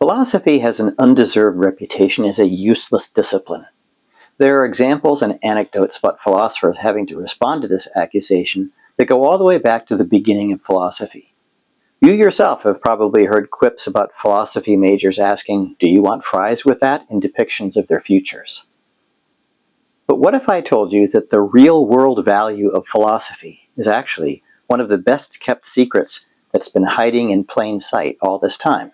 Philosophy has an undeserved reputation as a useless discipline. There are examples and anecdotes about philosophers having to respond to this accusation that go all the way back to the beginning of philosophy. You yourself have probably heard quips about philosophy majors asking, "Do you want fries with that?" in depictions of their futures. But what if I told you that the real-world value of philosophy is actually one of the best-kept secrets that's been hiding in plain sight all this time?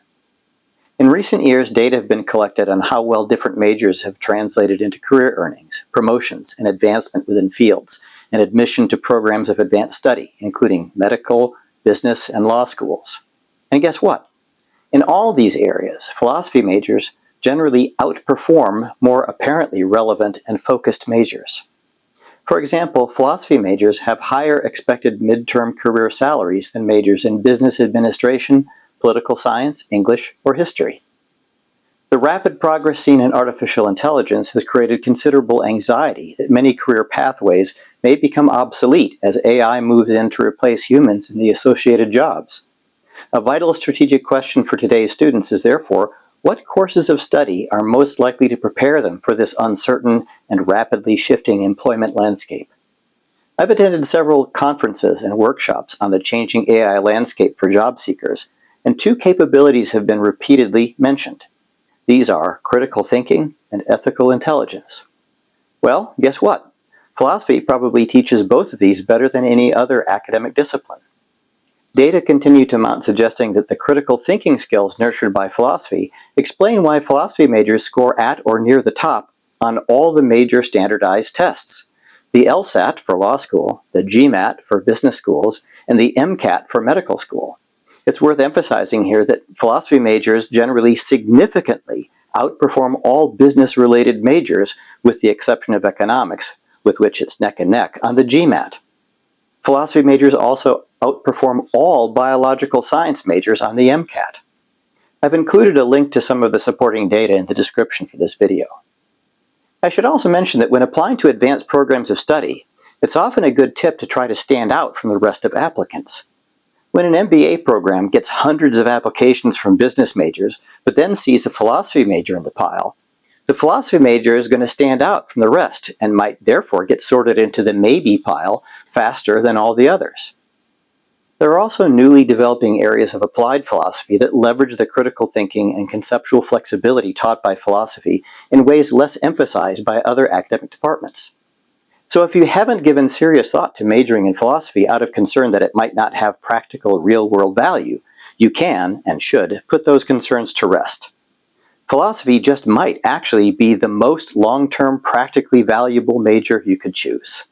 In recent years, data have been collected on how well different majors have translated into career earnings, promotions, and advancement within fields, and admission to programs of advanced study, including medical, business, and law schools. And guess what? In all these areas, philosophy majors generally outperform more apparently relevant and focused majors. For example, philosophy majors have higher expected midterm career salaries than majors in business administration, political science, English, or history. The rapid progress seen in artificial intelligence has created considerable anxiety that many career pathways may become obsolete as AI moves in to replace humans in the associated jobs. A vital strategic question for today's students is therefore, what courses of study are most likely to prepare them for this uncertain and rapidly shifting employment landscape? I've attended several conferences and workshops on the changing AI landscape for job seekers, and two capabilities have been repeatedly mentioned. These are critical thinking and ethical intelligence. Well, guess what? Philosophy probably teaches both of these better than any other academic discipline. Data continue to mount suggesting that the critical thinking skills nurtured by philosophy explain why philosophy majors score at or near the top on all the major standardized tests. The LSAT for law school, the GMAT for business schools, and the MCAT for medical school. It's worth emphasizing here that philosophy majors generally significantly outperform all business-related majors with the exception of economics, with which it's neck and neck on the GMAT. Philosophy majors also outperform all biological science majors on the MCAT. I've included a link to some of the supporting data in the description for this video. I should also mention that when applying to advanced programs of study, it's often a good tip to try to stand out from the rest of applicants. When an MBA program gets hundreds of applications from business majors, but then sees a philosophy major in the pile, the philosophy major is going to stand out from the rest and might therefore get sorted into the maybe pile faster than all the others. There are also newly developing areas of applied philosophy that leverage the critical thinking and conceptual flexibility taught by philosophy in ways less emphasized by other academic departments. So if you haven't given serious thought to majoring in philosophy out of concern that it might not have practical real-world value, you can, and should, put those concerns to rest. Philosophy just might actually be the most long-term practically valuable major you could choose.